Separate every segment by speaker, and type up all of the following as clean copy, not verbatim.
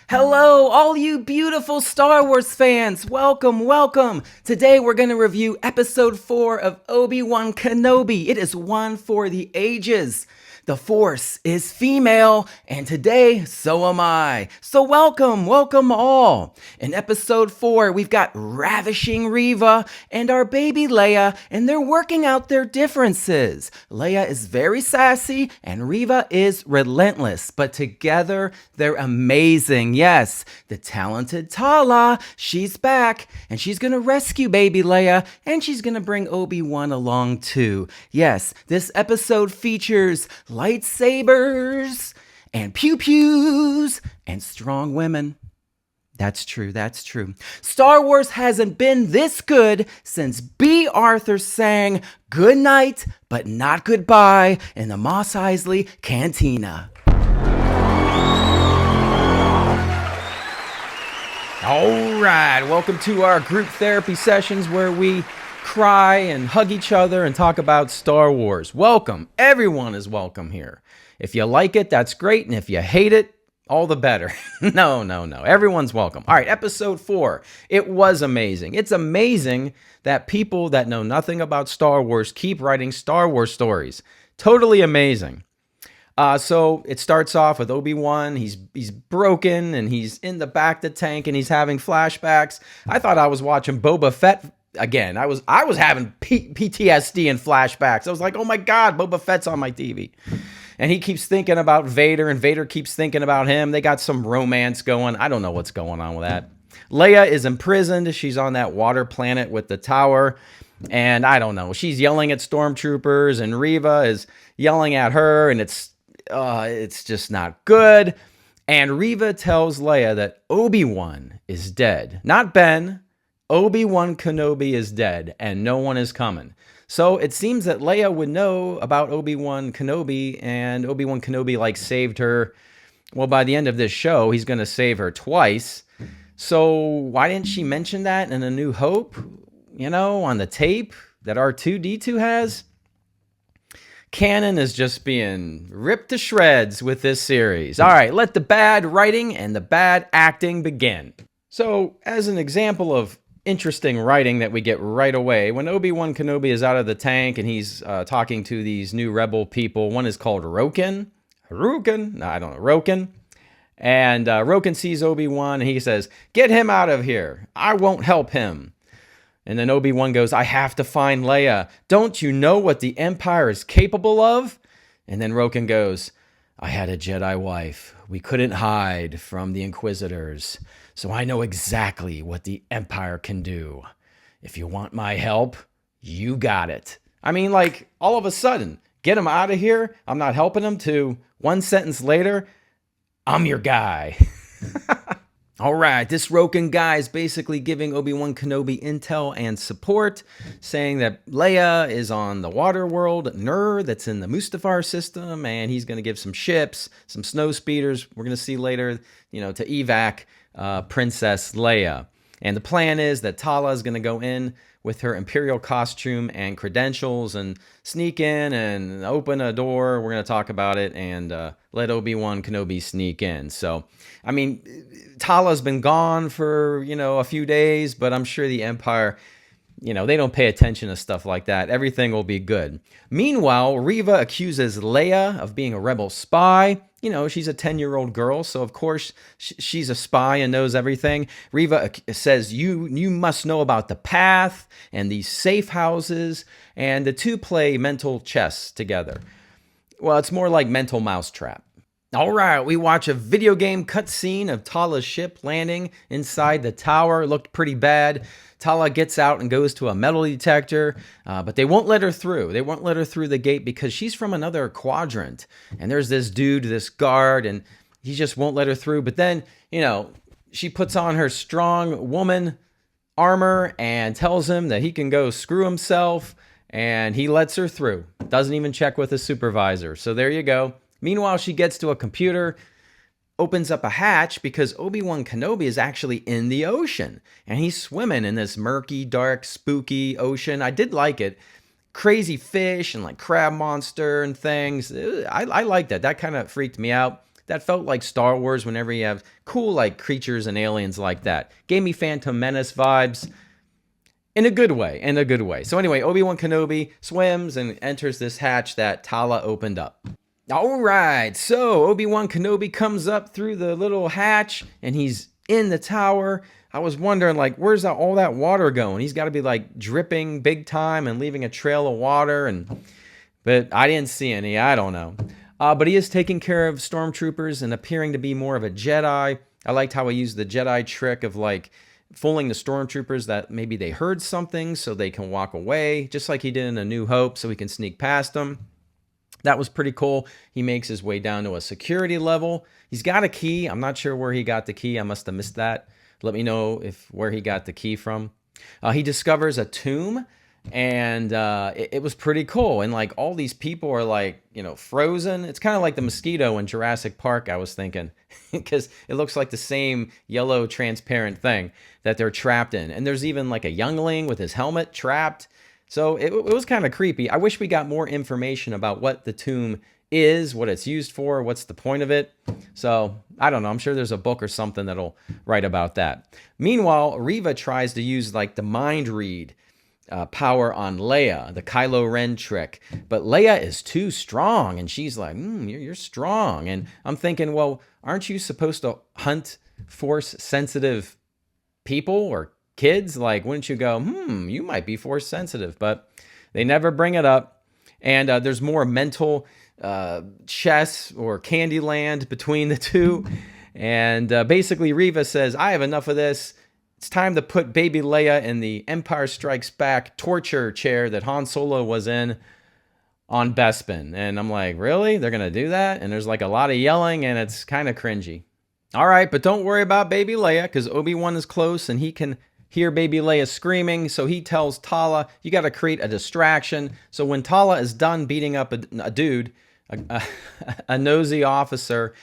Speaker 1: Hello, all you beautiful Star Wars fans! Welcome, welcome! Today we're going to review Episode 4 of Obi-Wan Kenobi. It is one for the ages. The Force is female, and today, so am I. So welcome, welcome all. In Episode 4, we've got ravishing Reva and our baby Leia, and they're working out their differences. Leia is very sassy, and Reva is relentless, but together, they're amazing. Yes, the talented Tala, she's back, and she's gonna rescue baby Leia, and she's gonna bring Obi-Wan along too. Yes, this episode features lightsabers and pew-pews and strong women. That's true, that's true. Star Wars hasn't been this good since B. Arthur sang "Good Night, but Not Goodbye" in the Mos Eisley Cantina. All right, welcome to our group therapy sessions where we cry and hug each other and talk about Star Wars. Welcome. Everyone is welcome here. If you like it, that's great. And if you hate it, all the better. No. Everyone's welcome. All right, Episode 4. It was amazing. It's amazing that people that know nothing about Star Wars keep writing Star Wars stories. Totally amazing. So it starts off with Obi-Wan. He's broken and he's in the back of the tank and he's having flashbacks. I thought I was watching Boba Fett again. I was having PTSD and flashbacks. I was like, oh my God, Boba Fett's on my TV. And he keeps thinking about Vader and Vader keeps thinking about him. They got some romance going. I don't know what's going on with that. Leia is imprisoned. She's on that water planet with the tower. And I don't know. She's yelling at stormtroopers and Reva is yelling at her and it's just not good. And Reva tells Leia that Obi-Wan is dead. Not Ben. Obi-Wan Kenobi is dead, and no one is coming. So it seems that Leia would know about Obi-Wan Kenobi, and Obi-Wan Kenobi, saved her. Well, by the end of this show, he's going to save her twice. So why didn't she mention that in A New Hope? On the tape that R2-D2 has? Canon is just being ripped to shreds with this series. All right, let the bad writing and the bad acting begin. So, as an example of interesting writing that we get right away, when Obi-Wan Kenobi is out of the tank and he's talking to these new rebel people, one is called Roken. Roken. And Roken sees Obi-Wan and he says, "Get him out of here. I won't help him." And then Obi-Wan goes, "I have to find Leia. Don't you know what the Empire is capable of?" And then Roken goes, "I had a Jedi wife. We couldn't hide from the Inquisitors. So I know exactly what the Empire can do. If you want my help, you got it." I mean, all of a sudden, get him out of here. I'm not helping him, to one sentence later, I'm your guy. All right, this Roken guy is basically giving Obi-Wan Kenobi intel and support, saying that Leia is on the water world, Nur, that's in the Mustafar system, and he's going to give some ships, some snow speeders, we're going to see later, to evac Princess Leia. And the plan is that Tala is going to go in with her Imperial costume and credentials and sneak in and open a door. We're going to talk about it and let Obi-Wan Kenobi sneak in. So, I mean, Tala's been gone for, a few days, but I'm sure the Empire, they don't pay attention to stuff like that. Everything will be good. Meanwhile, Reva accuses Leia of being a rebel spy. She's a 10-year-old girl, so of course she's a spy and knows everything. Reva says, you must know about the path and these safe houses, and the two play mental chess together. Well, it's more like mental mousetrap. All right, we watch a video game cutscene of Tala's ship landing inside the tower. It looked pretty bad. Tala gets out and goes to a metal detector, but they won't let her through. They won't let her through the gate because she's from another quadrant. And there's this dude, this guard, and he just won't let her through. But then, she puts on her strong woman armor and tells him that he can go screw himself, and he lets her through. Doesn't even check with his supervisor. So there you go. Meanwhile, she gets to a computer, opens up a hatch because Obi-Wan Kenobi is actually in the ocean. And he's swimming in this murky, dark, spooky ocean. I did like it. Crazy fish and crab monster and things. I like that. That kind of freaked me out. that felt like Star Wars whenever you have cool like creatures and aliens like that. Gave me Phantom Menace vibes. In a good way, in a good way. So anyway, Obi-Wan Kenobi swims and enters this hatch that Tala opened up. All right, so Obi-Wan Kenobi comes up through the little hatch, and he's in the tower. I was wondering, like, where's all that water going? He's got to be, like, dripping big time and leaving a trail of water, but I didn't see any. I don't know. But he is taking care of stormtroopers and appearing to be more of a Jedi. I liked how he used the Jedi trick of, like, fooling the stormtroopers that maybe they heard something so they can walk away, just like he did in A New Hope, so he can sneak past them. That was pretty cool. He makes his way down to a security level. He's got a key. I'm not sure where he got the key. I must have missed that. Let me know where he got the key from. He discovers a tomb, and it was pretty cool. And like all these people are like, frozen. It's kind of like the mosquito in Jurassic Park, I was thinking, because it looks like the same yellow transparent thing that they're trapped in. And there's even like a youngling with his helmet trapped. So it was kind of creepy. I wish we got more information about what the tomb is, what it's used for, what's the point of it. So I don't know. I'm sure there's a book or something that'll write about that. Meanwhile, Reva tries to use like the mind read power on Leia, the Kylo Ren trick. But Leia is too strong, and she's like, you're strong. And I'm thinking, well, aren't you supposed to hunt force-sensitive people or kids? Like, wouldn't you go, you might be force sensitive? But they never bring it up. And there's more mental chess or Candyland between the two. And basically Reva says, I have enough of this. It's time to put baby Leia in the Empire Strikes Back torture chair that Han Solo was in on Bespin. And I'm like, really? They're going to do that? And there's like a lot of yelling, and it's kind of cringy. All right, but don't worry about baby Leia, because Obi-Wan is close and he can hear baby Leia screaming. So he tells Tala, you got to create a distraction. So when Tala is done beating up a dude, a nosy officer,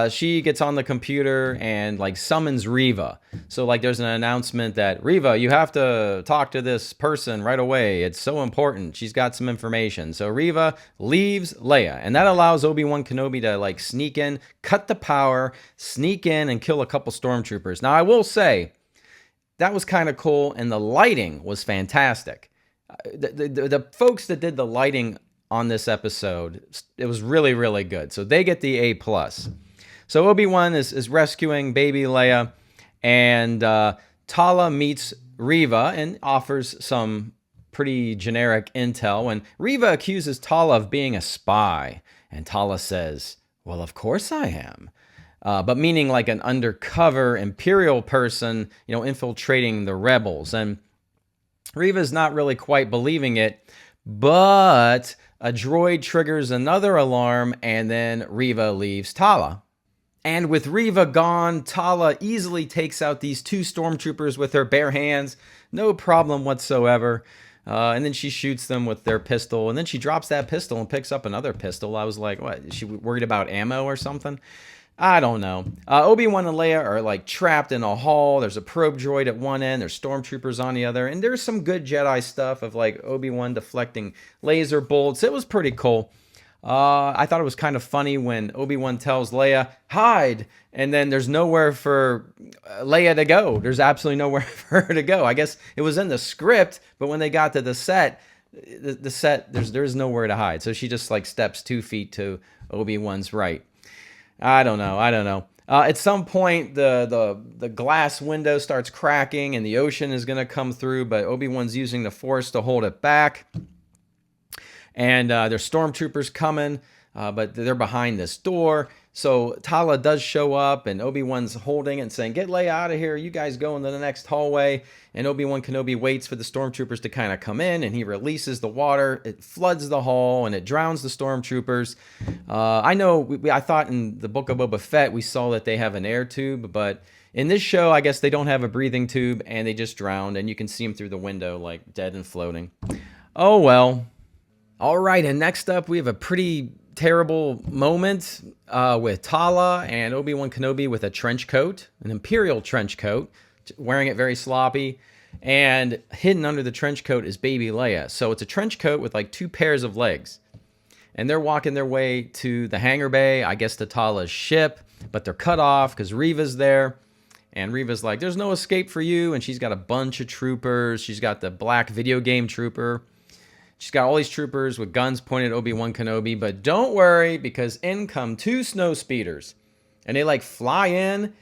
Speaker 1: she gets on the computer and like summons Reva. So like there's an announcement that, Reva, you have to talk to this person right away. It's so important. She's got some information. So Reva leaves Leia, and that allows Obi-Wan Kenobi to like sneak in, cut the power, sneak in and kill a couple stormtroopers. Now I will say that was kind of cool, and the lighting was fantastic. The folks that did the lighting on this episode, it was really, really good. So they get the A+. So Obi-Wan is rescuing baby Leia, and Tala meets Reva and offers some pretty generic intel. And Reva accuses Tala of being a spy. And Tala says, well, of course I am. But meaning like an undercover Imperial person, infiltrating the rebels. And Reva's not really quite believing it, but a droid triggers another alarm, and then Reva leaves Tala. And with Reva gone, Tala easily takes out these two stormtroopers with her bare hands. No problem whatsoever. And then she shoots them with their pistol, and then she drops that pistol and picks up another pistol. I was like, what, is she worried about ammo or something? I don't know. Obi-Wan and Leia are like trapped in a hall. There's a probe droid at one end. There's stormtroopers on the other. And there's some good Jedi stuff of like Obi-Wan deflecting laser bolts. It was pretty cool. I thought it was kind of funny when Obi-Wan tells Leia, hide. And then there's nowhere for Leia to go. There's absolutely nowhere for her to go. I guess it was in the script, but when they got to the set, there's nowhere to hide. So she just like steps 2 feet to Obi-Wan's right. I don't know. At some point, the glass window starts cracking and the ocean is going to come through, but Obi-Wan's using the Force to hold it back. And there's stormtroopers coming, but they're behind this door. So Tala does show up, and Obi-Wan's holding it and saying, get Leia out of here. You guys go into the next hallway. And Obi-Wan Kenobi waits for the stormtroopers to kind of come in, and he releases the water. It floods the hall, and it drowns the stormtroopers. I know, I thought in the Book of Boba Fett, we saw that they have an air tube, but in this show, I guess they don't have a breathing tube, and they just drowned, and you can see them through the window, like dead and floating. Oh, well. All right, and next up, we have a pretty terrible moment with Tala and Obi-Wan Kenobi with a trench coat, an Imperial trench coat, wearing it very sloppy, and hidden under the trench coat is baby Leia. So it's a trench coat with like 2 pairs of legs. and they're walking their way to the hangar bay, I guess to Tala's ship, but they're cut off because Reva's there. And Reva's like, there's no escape for you. And she's got a bunch of troopers. She's got the black video game trooper. She's got all these troopers with guns pointed at Obi-Wan Kenobi. But don't worry, because in come 2 snow speeders. And they like fly in,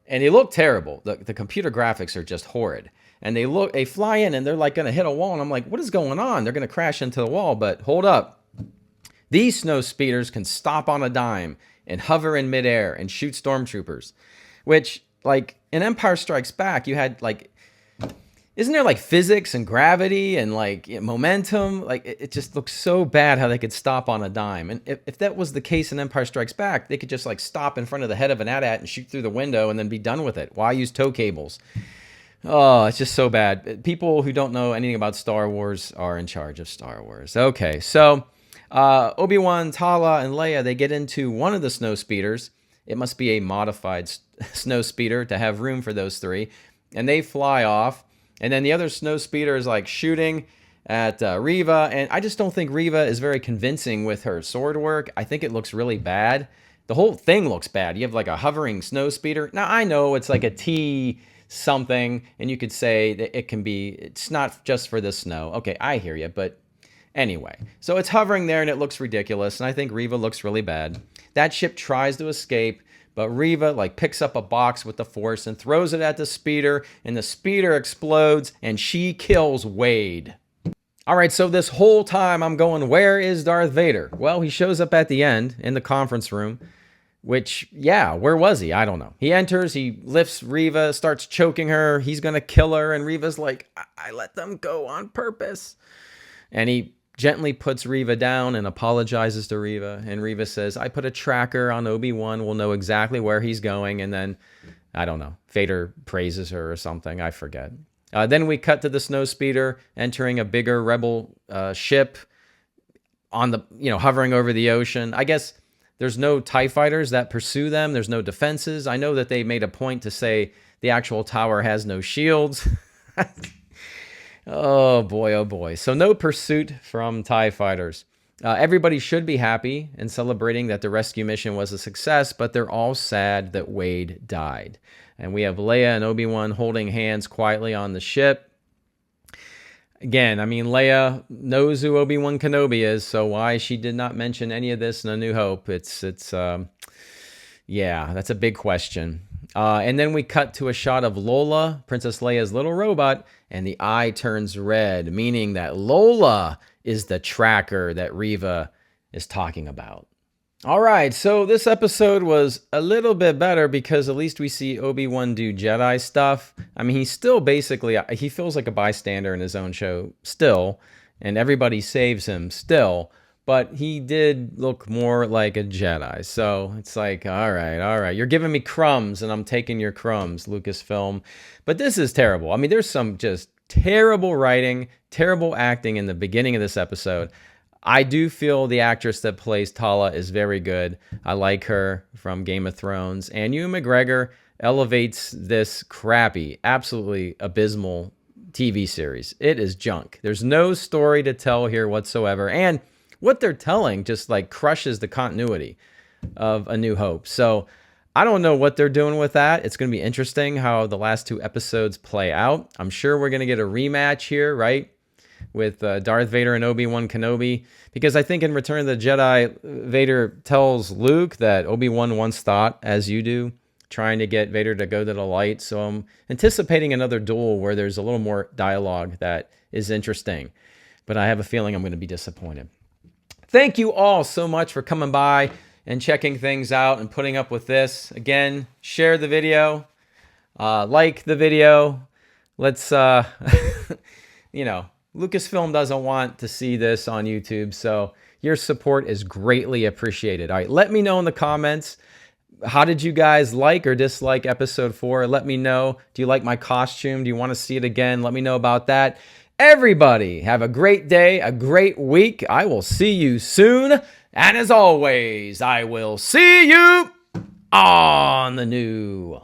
Speaker 1: and they look terrible. The computer graphics are just horrid. And they fly in, and they're like going to hit a wall. And I'm like, what is going on? They're going to crash into the wall. But hold up. These snow speeders can stop on a dime and hover in midair and shoot stormtroopers. Which, like, in Empire Strikes Back, you had, like, isn't there, like, physics and gravity and, like, momentum? Like, it just looks so bad how they could stop on a dime. And if that was the case in Empire Strikes Back, they could just, like, stop in front of the head of an AT-AT and shoot through the window and then be done with it. Why use tow cables? Oh, it's just so bad. People who don't know anything about Star Wars are in charge of Star Wars. Okay, so Obi-Wan, Tala, and Leia, they get into one of the snow speeders. It must be a modified snow speeder to have room for those 3. And they fly off. And then the other snow speeder is like shooting at Reva. And I just don't think Reva is very convincing with her sword work. I think it looks really bad. The whole thing looks bad. You have like a hovering snow speeder. Now, I know it's like a T something. And you could say that it's not just for the snow. Okay, I hear you. But anyway, so it's hovering there and it looks ridiculous. And I think Reva looks really bad. That ship tries to escape, but Reva like picks up a box with the Force and throws it at the speeder, and the speeder explodes, and she kills Wade. All right, so this whole time I'm going, where is Darth Vader? Well, he shows up at the end in the conference room, which, yeah, where was he? I don't know. He enters, he lifts Reva, starts choking her. He's going to kill her, and Reva's like, I let them go on purpose. And he gently puts Reva down and apologizes to Reva. And Reva says, I put a tracker on Obi-Wan. We'll know exactly where he's going. And then, I don't know, Vader praises her or something. I forget. Then we cut to the snow speeder entering a bigger rebel ship on the, hovering over the ocean. I guess there's no TIE fighters that pursue them. There's no defenses. I know that they made a point to say the actual tower has no shields. Oh boy. So no pursuit from TIE fighters. Everybody should be happy and celebrating that the rescue mission was a success, but they're all sad that Wade died. And we have Leia and Obi-Wan holding hands quietly on the ship. Again, I mean, Leia knows who Obi-Wan Kenobi is, so why she did not mention any of this in A New Hope, yeah, that's a big question. And then we cut to a shot of Lola, Princess Leia's little robot, and the eye turns red, meaning that Lola is the tracker that Reva is talking about. All right, so this episode was a little bit better because at least we see Obi-Wan do Jedi stuff. I mean, he's still basically, he feels like a bystander in his own show still, and everybody saves him still. But he did look more like a Jedi. So it's like, all right. You're giving me crumbs and I'm taking your crumbs, Lucasfilm. But this is terrible. I mean, there's some just terrible writing, terrible acting in the beginning of this episode. I do feel the actress that plays Tala is very good. I like her from Game of Thrones. And Ewan McGregor elevates this crappy, absolutely abysmal TV series. It is junk. There's no story to tell here whatsoever. And what they're telling just like crushes the continuity of A New Hope. So I don't know what they're doing with that. It's going to be interesting how the last 2 episodes play out. I'm sure we're going to get a rematch here, right? With Darth Vader and Obi-Wan Kenobi. Because I think in Return of the Jedi, Vader tells Luke that Obi-Wan once thought, as you do, trying to get Vader to go to the light. So I'm anticipating another duel where there's a little more dialogue that is interesting. But I have a feeling I'm going to be disappointed. Thank you all so much for coming by and checking things out and putting up with this. Again, share the video, like the video. Let's, Lucasfilm doesn't want to see this on YouTube, so your support is greatly appreciated. All right, let me know in the comments, how did you guys like or dislike episode 4? Let me know. Do you like my costume? Do you want to see it again? Let me know about that. Everybody, have a great day, a great week. I will see you soon. And as always, I will see you on the new